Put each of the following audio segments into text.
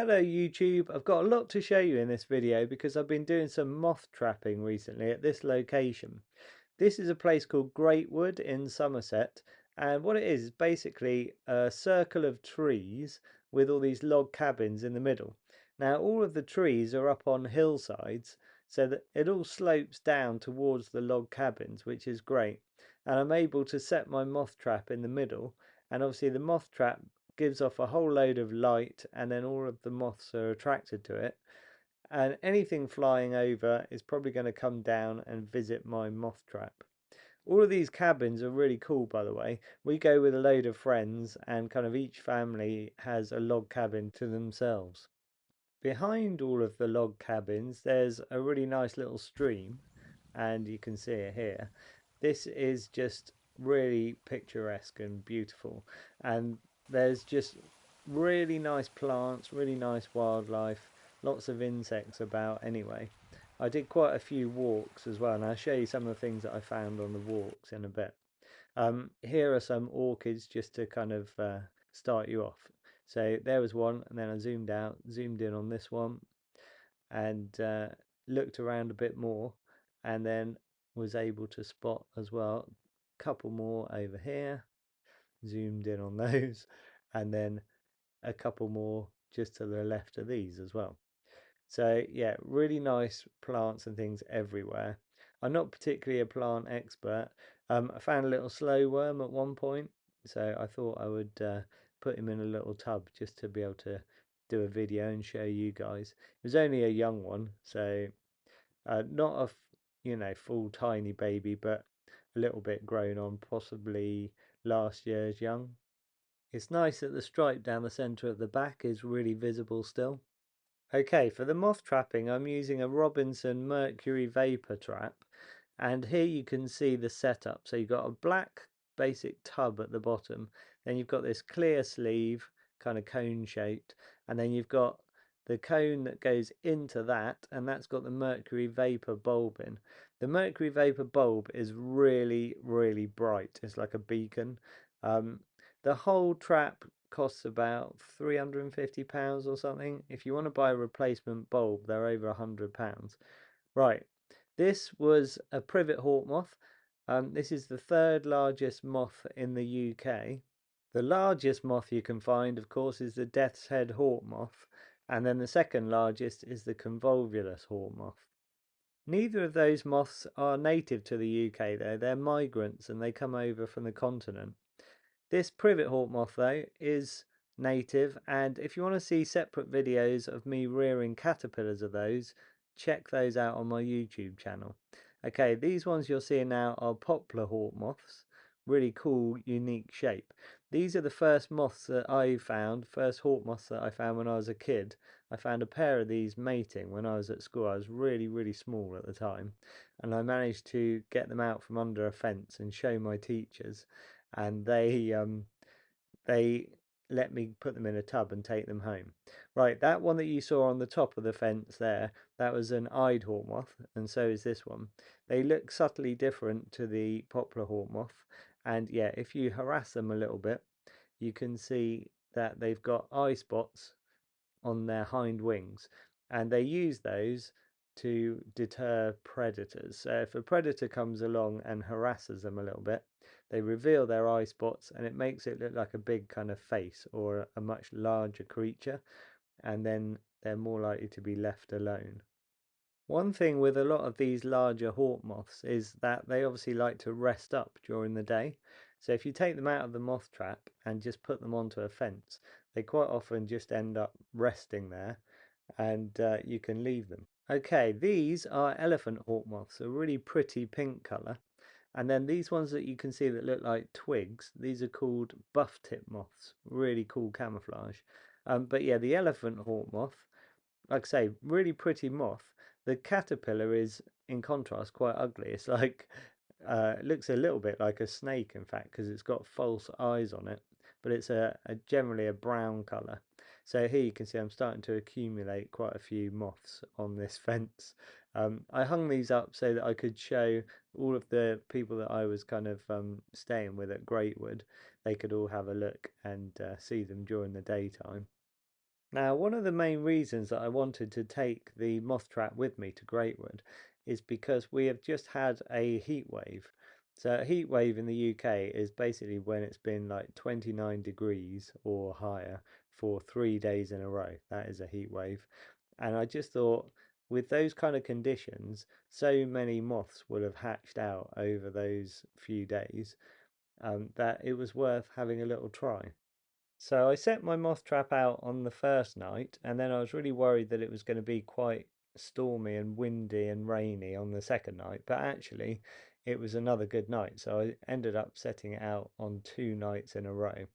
Hello YouTube, I've got a lot to show you in this video because I've been doing some moth trapping recently at this location. This is a place called Greatwood in Somerset, and what it is basically a circle of trees with all these log cabins in the middle. Now all of the trees are up on hillsides so that it all slopes down towards the log cabins, which is great. And I'm able to set my moth trap in the middle, and obviously the moth trap gives off a whole load of light, and then all of the moths are attracted to it, and anything flying over is probably going to come down and visit my moth trap. All of these cabins are really cool, by the way. We go with a load of friends, and kind of each family has a log cabin to themselves. Behind all of the log cabins there's a really nice little stream, and you can see it here. This is just really picturesque and beautiful, and there's just really nice plants, really nice wildlife, lots of insects about anyway. I did quite a few walks as well, and I'll show you some of the things that I found on the walks in a bit. Here are some orchids just to kind of start you off. So there was one, and then I zoomed out, zoomed in on this one, and looked around a bit more, and then was able to spot as well a couple more over here, zoomed in on those, and then a couple more just to the left of these as well. So yeah, really nice plants and things everywhere. I'm not particularly a plant expert. I found a little slow worm at one point, so I thought I would put him in a little tub just to be able to do a video and show you guys. It was only a young one, so not a full tiny baby, but a little bit grown on, possibly last year's young. It's nice that the stripe down the centre of the back is really visible still. Okay, for the moth trapping I'm using a Robinson Mercury Vapour Trap, and here you can see the setup. So you've got a black basic tub at the bottom, then you've got this clear sleeve, kind of cone shaped, and then you've got the cone that goes into that, and that's got the Mercury Vapour bulb in. The Mercury Vapour bulb is really, really bright. It's like a beacon. The whole trap costs about £350 or something. If you want to buy a replacement bulb, they're over £100. Right, this was a privet hawk moth. This is the third largest moth in the UK. The largest moth you can find, of course, is the death's head hawk moth, and then the second largest is the convolvulus hawk moth. Neither of those moths are native to the UK though, they're migrants and they come over from the continent. This privet hawk moth though is native, and if you want to see separate videos of me rearing caterpillars of those, check those out on my YouTube channel. Okay, these ones you're seeing now are poplar hawk moths. Really cool, unique shape. These are the first moths that I found, first hawk moths that I found when I was a kid. I found a pair of these mating when I was at school. I was really, really small at the time, and I managed to get them out from under a fence and show my teachers, and they let me put them in a tub and take them home. Right, that one that you saw on the top of the fence there, that was an eyed hawk moth, and so is this one. They look subtly different to the poplar hawk moth, and yeah, if you harass them a little bit, you can see that they've got eye spots on their hind wings, and they use those to deter predators. So if a predator comes along and harasses them a little bit, they reveal their eye spots, and it makes it look like a big kind of face or a much larger creature, and then they're more likely to be left alone. One thing with a lot of these larger hawk moths is that they obviously like to rest up during the day. So if you take them out of the moth trap and just put them onto a fence, they quite often just end up resting there, and you can leave them. Okay, these are elephant hawk moths, a really pretty pink colour. And then these ones that you can see that look like twigs, these are called buff tip moths. Really cool camouflage. But yeah, the elephant hawk moth, like I say, really pretty moth. The caterpillar is, in contrast, quite ugly. It's like, it looks a little bit like a snake, in fact, because it's got false eyes on it, but it's generally a brown colour. So here you can see I'm starting to accumulate quite a few moths on this fence. I hung these up so that I could show all of the people that I was kind of staying with at Greatwood. They could all have a look and see them during the daytime. Now, one of the main reasons that I wanted to take the moth trap with me to Greatwood is because we have just had a heat wave. So a heat wave in the UK is basically when it's been like 29 degrees or higher for 3 days in a row. That is a heat wave. And I just thought with those kind of conditions, so many moths would have hatched out over those few days that it was worth having a little try. So I set my moth trap out on the first night, and then I was really worried that it was going to be quite stormy and windy and rainy on the second night, but actually it was another good night. So I ended up setting it out on 2 nights in a row.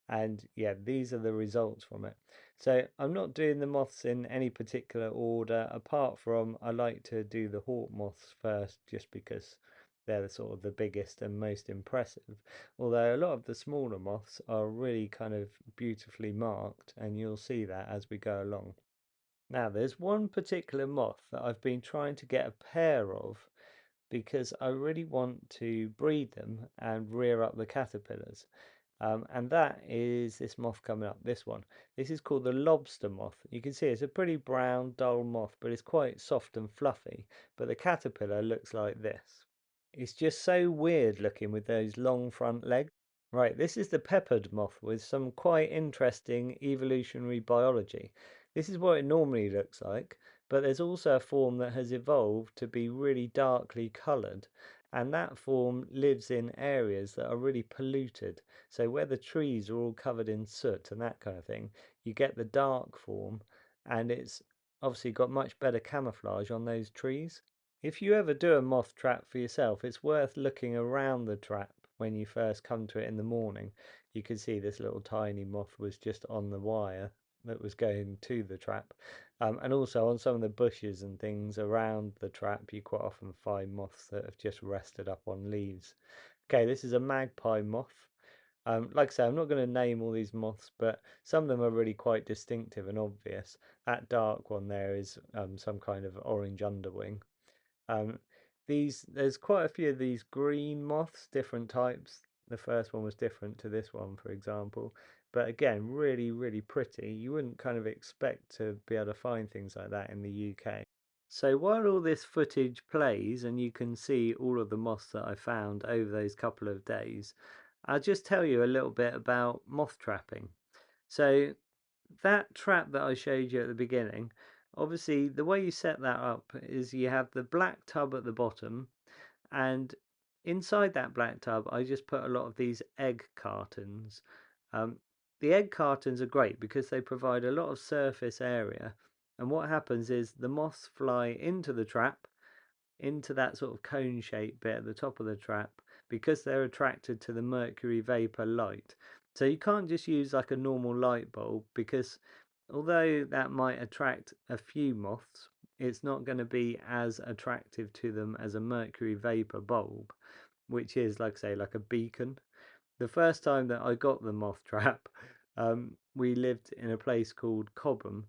And yeah, these are the results from it. So I'm not doing the moths in any particular order, apart from I like to do the hawk-moths first, just because they're the sort of the biggest and most impressive. Although a lot of the smaller moths are really kind of beautifully marked, and you'll see that as we go along. Now, there's one particular moth that I've been trying to get a pair of because I really want to breed them and rear up the caterpillars. And that is this moth coming up, this one. This is called the lobster moth. You can see it's a pretty brown, dull moth, but it's quite soft and fluffy. But the caterpillar looks like this. It's just so weird looking with those long front legs. Right, this is the peppered moth with some quite interesting evolutionary biology. This is what it normally looks like, but there's also a form that has evolved to be really darkly coloured, and that form lives in areas that are really polluted. So where the trees are all covered in soot and that kind of thing, you get the dark form, and it's obviously got much better camouflage on those trees. If you ever do a moth trap for yourself, it's worth looking around the trap when you first come to it in the morning. You can see this little tiny moth was just on the wire that was going to the trap. And also on some of the bushes and things around the trap, you quite often find moths that have just rested up on leaves. Okay, this is a magpie moth. Like I say, I'm not going to name all these moths, but some of them are really quite distinctive and obvious. That dark one there is some kind of orange underwing. Um, there's quite a few of these green moths, different types. The first one was different to this one, for example. But again, really, really pretty. You wouldn't kind of expect to be able to find things like that in the UK. So while all this footage plays and you can see all of the moths that I found over those couple of days, I'll just tell you a little bit about moth trapping. So that trap that I showed you at the beginning, obviously the way you set that up is you have the black tub at the bottom, and inside that black tub I just put a lot of these egg cartons. Um, the egg cartons are great because they provide a lot of surface area, and what happens is the moths fly into the trap, into that sort of cone shaped bit at the top of the trap, because they're attracted to the mercury vapor light. So you can't just use like a normal light bulb, because although that might attract a few moths, it's not going to be as attractive to them as a mercury vapor bulb, which is, like I say, like a beacon. The first time that I got the moth trap, we lived in a place called Cobham,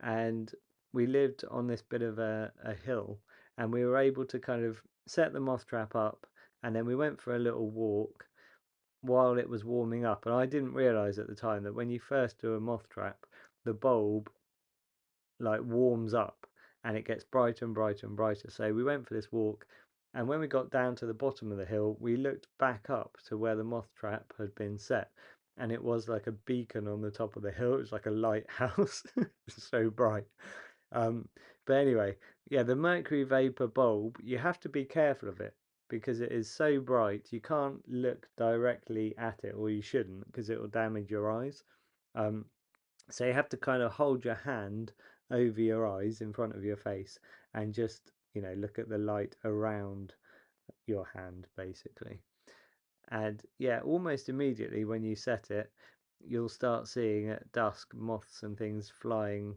and we lived on this bit of a hill, and we were able to kind of set the moth trap up, and then we went for a little walk while it was warming up. And I didn't realize at the time that when you first do a moth trap, the bulb like warms up and it gets brighter and brighter and brighter. So we went for this walk, and when we got down to the bottom of the hill, we looked back up to where the moth trap had been set, and it was like a beacon on the top of the hill. It was like a lighthouse. So bright. um, but anyway, yeah, the mercury vapor bulb, you have to be careful of it because it is so bright you can't look directly at it, or you shouldn't, because it will damage your eyes. um, so you have to kind of hold your hand over your eyes in front of your face and just, look at the light around your hand basically. And yeah, almost immediately when you set it, you'll start seeing at dusk moths and things flying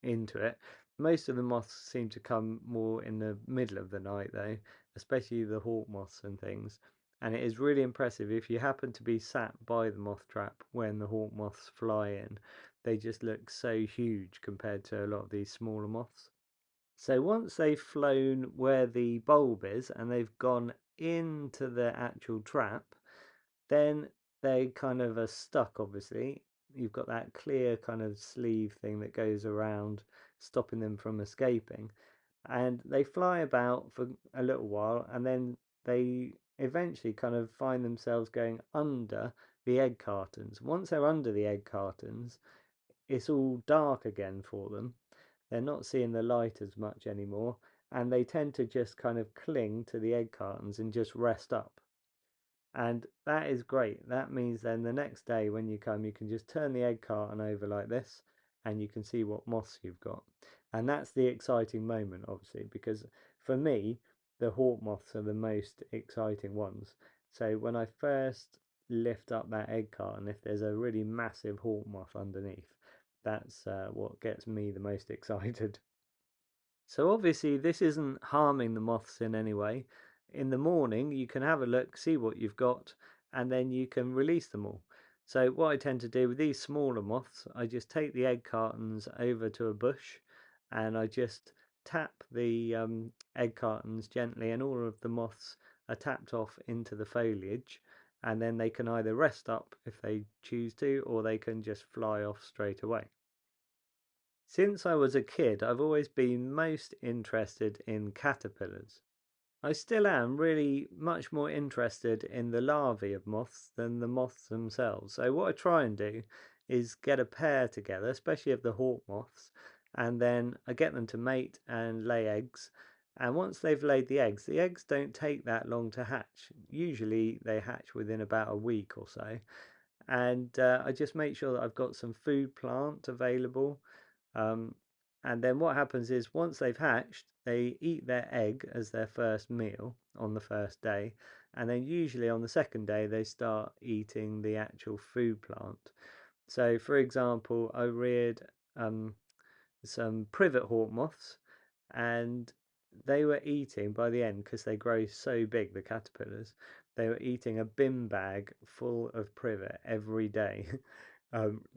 into it. Most of the moths seem to come more in the middle of the night though, especially the hawk moths and things. And it is really impressive if you happen to be sat by the moth trap when the hawk moths fly in. They just look so huge compared to a lot of these smaller moths. So once they've flown where the bulb is and they've gone into the actual trap, then they kind of are stuck, obviously. you've got that clear kind of sleeve thing that goes around, stopping them from escaping. And they fly about for a little while, and then they eventually kind of find themselves going under the egg cartons. Once they're under the egg cartons, it's all dark again for them. They're not seeing the light as much anymore, and they tend to just kind of cling to the egg cartons and just rest up. And that is great. That means then the next day when you come, you can just turn the egg carton over like this, and you can see what moths you've got. And that's the exciting moment, obviously, because for me, the hawk moths are the most exciting ones. So when I first lift up that egg carton, if there's a really massive hawk moth underneath, that's what gets me the most excited. So obviously this isn't harming the moths in any way. In the morning you can have a look, see what you've got, and then you can release them all. So what I tend to do with these smaller moths, I just take the egg cartons over to a bush and I just tap the egg cartons gently, and all of the moths are tapped off into the foliage, and then they can either rest up if they choose to, or they can just fly off straight away. Since I was a kid, I've always been most interested in caterpillars. I still am really much more interested in the larvae of moths than the moths themselves. So what I try and do is get a pair together, especially of the hawk moths, and then I get them to mate and lay eggs. And once they've laid the eggs don't take that long to hatch. Usually they hatch within about a week or so. And I just make sure that I've got some food plant available. um, and then what happens is once they've hatched, they eat their egg as their first meal on the first day. And then usually on the second day, they start eating the actual food plant. So, for example, I reared some privet hawk moths, and they were eating by the end, because they grow so big, the caterpillars, they were eating a bin bag full of privet every day.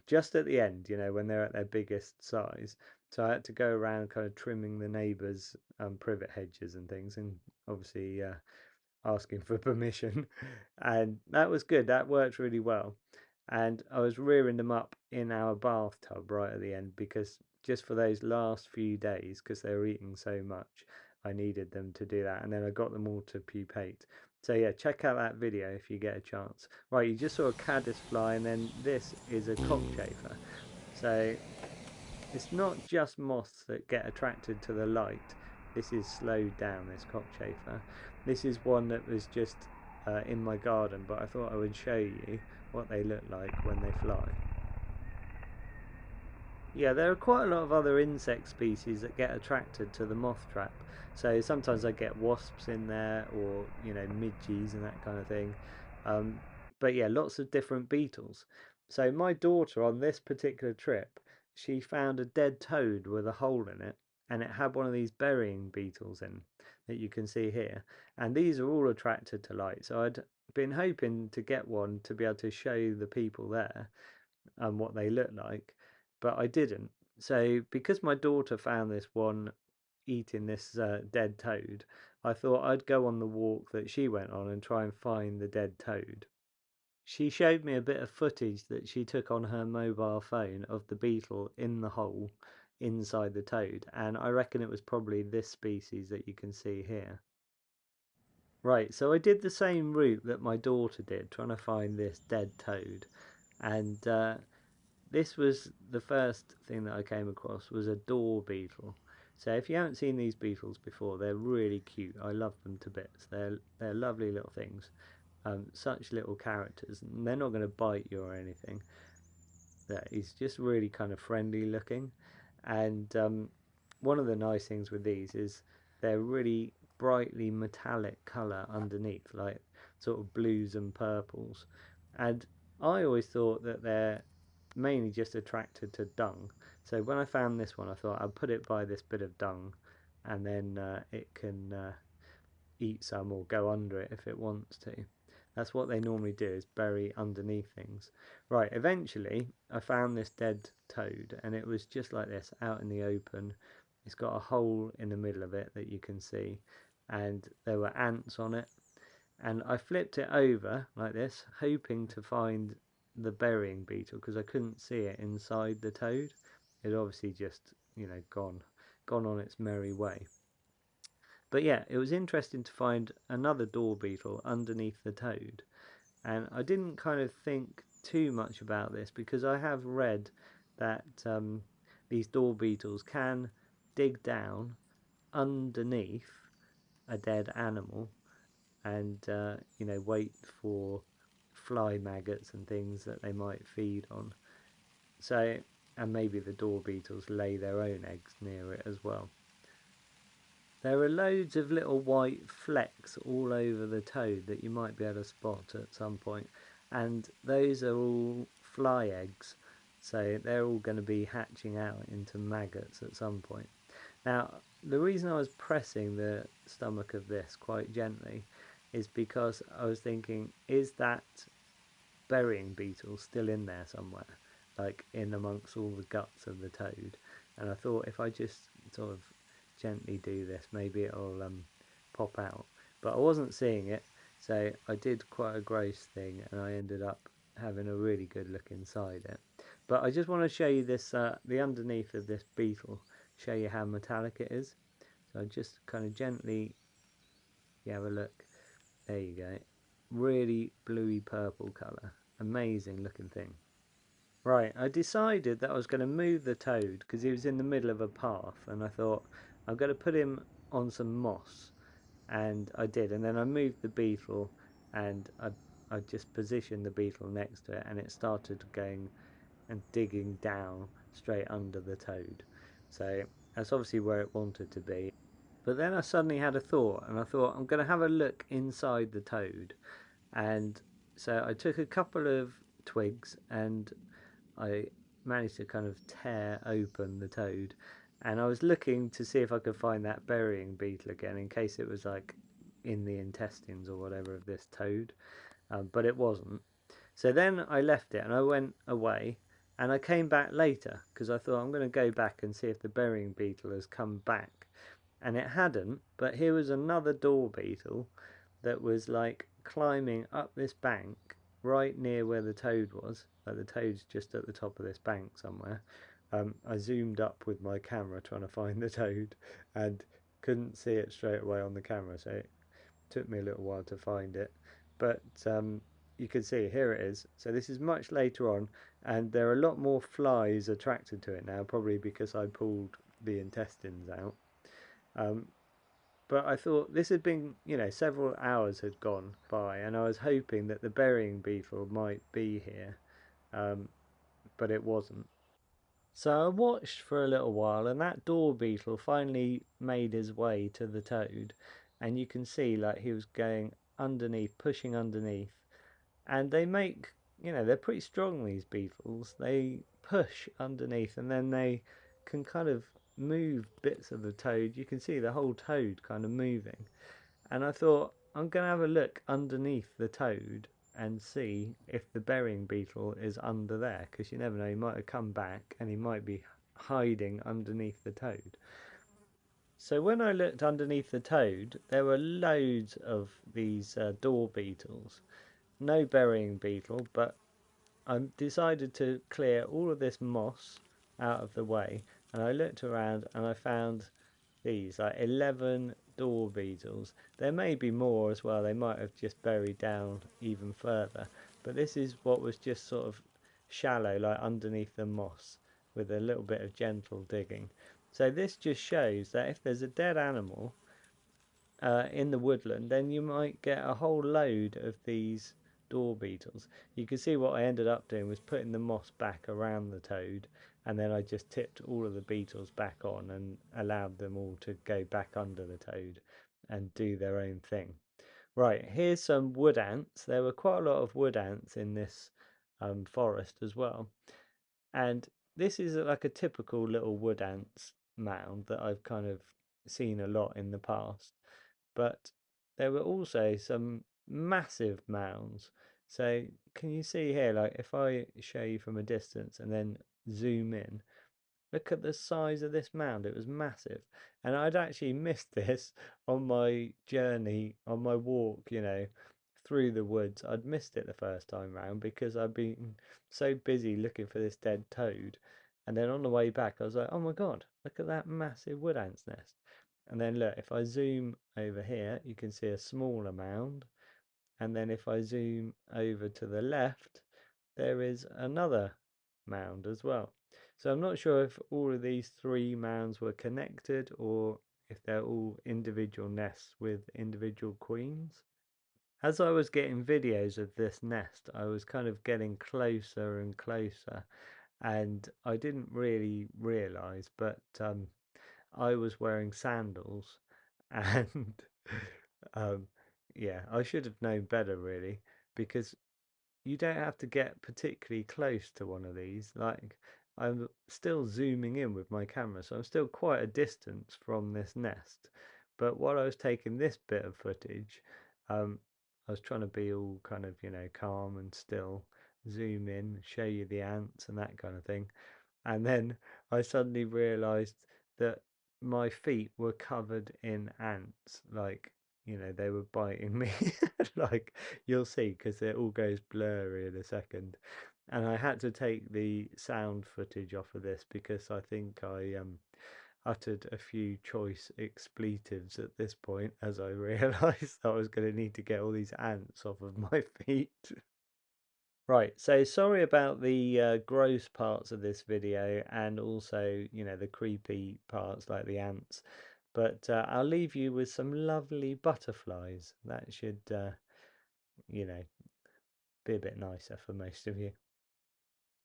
Just at the end, when they're at their biggest size. So I had to go around kind of trimming the neighbours' privet hedges and things, and obviously asking for permission. And that was good. That worked really well. And I was rearing them up in our bathtub right at the end, because just for those last few days, because they were eating so much, I needed them to do that. And then I got them all to pupate. So yeah, check out that video if you get a chance. Right, you just saw a caddisfly, and then this is a cockchafer. So it's not just moths that get attracted to the light. This is slowed down, this cockchafer. This is one that was just in my garden, but I thought I would show you what they look like when they fly. Yeah, there are quite a lot of other insect species that get attracted to the moth trap. So sometimes I get wasps in there, or midges and that kind of thing. Um, but yeah, lots of different beetles. So my daughter on this particular trip, she found a dead toad with a hole in it, and it had one of these burying beetles in that you can see here. And these are all attracted to light. So I'd been hoping to get one to be able to show the people there and what they look like, but I didn't. So because my daughter found this one eating this dead toad, I thought I'd go on the walk that she went on and try and find the dead toad. She showed me a bit of footage that she took on her mobile phone of the beetle in the hole inside the toad, and I reckon it was probably this species that you can see here. Right, so I did the same route that my daughter did, trying to find this dead toad, and this was the first thing that I came across, was a door beetle. So if you haven't seen these beetles before, they're really cute. I love them to bits. They're lovely little things. Such little characters, and they're not going to bite you or anything. That is just really kind of friendly looking. And one of the nice things with these is they're really brightly metallic colour underneath, like sort of blues and purples. And I always thought that they're mainly just attracted to dung. So when I found this one, I thought I'll put it by this bit of dung, and then it can eat some or go under it if it wants to. That's what they normally do, is bury underneath things. Right, eventually I found this dead toad, and it was just like this, out in the open. It's got a hole in the middle of it that you can see, and there were ants on it. And I flipped it over like this, hoping to find the burying beetle because I couldn't see it inside the toad. It obviously just, you know, gone on its merry way. But yeah, it was interesting to find another door beetle underneath the toad, and I didn't kind of think too much about this because I have read that these door beetles can dig down underneath a dead animal and you know, wait for fly maggots and things that they might feed on. So, and maybe the door beetles lay their own eggs near it as well. There are loads of little white flecks all over the toad that you might be able to spot at some point, and those are all fly eggs, so they're all going to be hatching out into maggots at some point. Now, the reason I was pressing the stomach of this quite gently is because I was thinking, is that burying beetle still in there somewhere, like in amongst all the guts of the toad? And I thought if I just sort of gently do this, maybe it'll pop out. But I wasn't seeing it, so I did quite a gross thing, and I ended up having a really good look inside it. But I just want to show you this, the underneath of this beetle, show you how metallic it is. So I just kind of gently, you have a look, there you go, really bluey purple colour, amazing looking thing. Right, I decided that I was going to move the toad because he was in the middle of a path, and I thought I'm going to put him on some moss, and I did. And then I moved the beetle, and I just positioned the beetle next to it, and it started going and digging down straight under the toad. So that's obviously where it wanted to be. But then I suddenly had a thought, and I thought I'm going to have a look inside the toad. And so I took a couple of twigs and I managed to kind of tear open the toad, and I was looking to see if I could find that burying beetle again in case it was like in the intestines or whatever of this toad, but it wasn't. So then I left it and I went away, and I came back later because I thought I'm going to go back and see if the burying beetle has come back, and it hadn't. But here was another door beetle that was like climbing up this bank right near where the toad was. Like the toad's just at the top of this bank somewhere. I zoomed up with my camera trying to find the toad and couldn't see it straight away on the camera, so it took me a little while to find it. But you can see here it is. So this is much later on, and there are a lot more flies attracted to it now, probably because I pulled the intestines out. But I thought this had been, you know, several hours had gone by, and I was hoping that the burying beetle might be here, um, but it wasn't. So I watched for a little while, and that door beetle finally made his way to the toad, and you can see like he was going underneath, pushing underneath, and they make, you know, they're pretty strong, these beetles. They push underneath, and then they can kind of move bits of the toad. You can see the whole toad kind of moving, and I thought I'm going to have a look underneath the toad and see if the burying beetle is under there, because you never know, he might have come back and he might be hiding underneath the toad. So when I looked underneath the toad, there were loads of these door beetles. No burying beetle, but I decided to clear all of this moss out of the way, and I looked around and I found these like 11 door beetles. There may be more as well, they might have just buried down even further, but this is what was just sort of shallow, like underneath the moss, with a little bit of gentle digging. So this just shows that if there's a dead animal in the woodland, then you might get a whole load of these door beetles. You can see what I ended up doing was putting the moss back around the toad, and then I just tipped all of the beetles back on and allowed them all to go back under the toad and do their own thing. Right, here's some wood ants. There were quite a lot of wood ants in this forest as well, and this is like a typical little wood ants mound that I've kind of seen a lot in the past, but there were also some massive mounds. So can you see here, like if I show you from a distance and then zoom in, look at the size of this mound. It was massive, and I'd actually missed this on my journey, on my walk, you know, through the woods. I'd missed it the first time round because I'd been so busy looking for this dead toad. And then on the way back, I was like, oh my God, look at that massive wood ant's nest. And then look, if I zoom over here, you can see a smaller mound. And then if I zoom over to the left, there is another mound as well. So I'm not sure if all of these three mounds were connected or if they're all individual nests with individual queens. As I was getting videos of this nest, I was kind of getting closer and closer, and I didn't really realize, but I was wearing sandals, and um, yeah, I should have known better really, because you don't have to get particularly close to one of these. Like, I'm still zooming in with my camera, so I'm still quite a distance from this nest. But while I was taking this bit of footage, I was trying to be all kind of, calm and still, zoom in, show you the ants and that kind of thing. And then I suddenly realized that my feet were covered in ants. Like, they were biting me. Like, you'll see, because it all goes blurry in a second. And I had to take the sound footage off of this because I think I uttered a few choice expletives at this point as I realized I was going to need to get all these ants off of my feet. Right, so sorry about the gross parts of this video and also, the creepy parts like the ants, but I'll leave you with some lovely butterflies. That should, you know, be a bit nicer for most of you.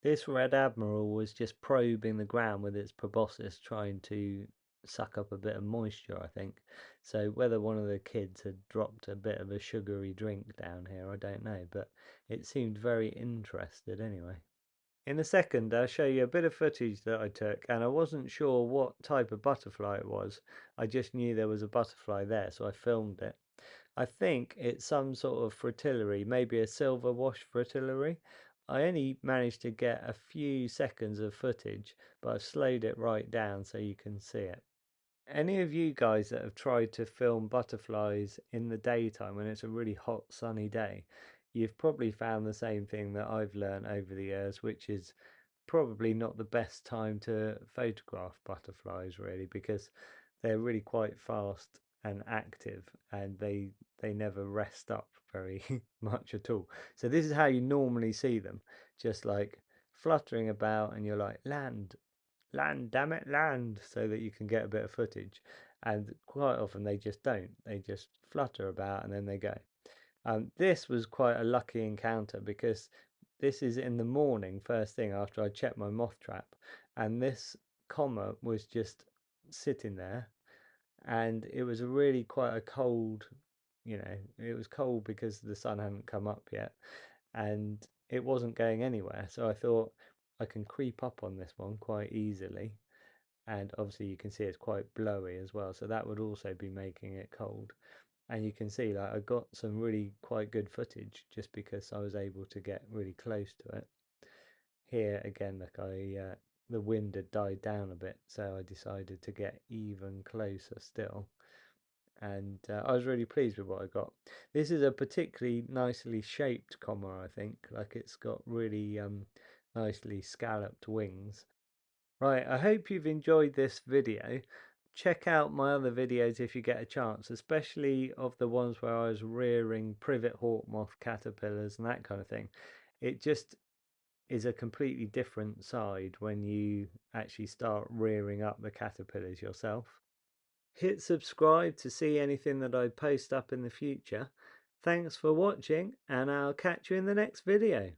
This red admiral was just probing the ground with its proboscis, trying to suck up a bit of moisture, I think. So whether one of the kids had dropped a bit of a sugary drink down here, I don't know, but it seemed very interested anyway. In a second, I'll show you a bit of footage that I took, and I wasn't sure what type of butterfly it was. I just knew there was a butterfly there, so I filmed it. I think it's some sort of fritillary, maybe a silver wash fritillary. I only managed to get a few seconds of footage, but I've slowed it right down so you can see it. Any of you guys that have tried to film butterflies in the daytime when it's a really hot sunny day, you've probably found the same thing that I've learned over the years, which is probably not the best time to photograph butterflies really, because they're really quite fast and active, and they never rest up very much at all. So this is how you normally see them, just like fluttering about, and you're like, land, land, damn it, land, so that you can get a bit of footage. And quite often they just don't, they just flutter about and then they go. This was quite a lucky encounter because this is in the morning, first thing after I checked my moth trap, and this comma was just sitting there, and it was a really quite a cold, it was cold because the sun hadn't come up yet, and it wasn't going anywhere. So I thought I can creep up on this one quite easily, and obviously you can see it's quite blowy as well, so that would also be making it cold. And you can see like I got some really quite good footage just because I was able to get really close to it. Here again, look, the wind had died down a bit, so I decided to get even closer still, and I was really pleased with what I got. This is a particularly nicely shaped comma, I think. Like, it's got really nicely scalloped wings. Right, I hope you've enjoyed this video. Check out my other videos if you get a chance, especially of the ones where I was rearing privet hawk moth caterpillars and that kind of thing. It just is a completely different side when you actually start rearing up the caterpillars yourself. Hit subscribe to see anything that I post up in the future. Thanks for watching, and I'll catch you in the next video.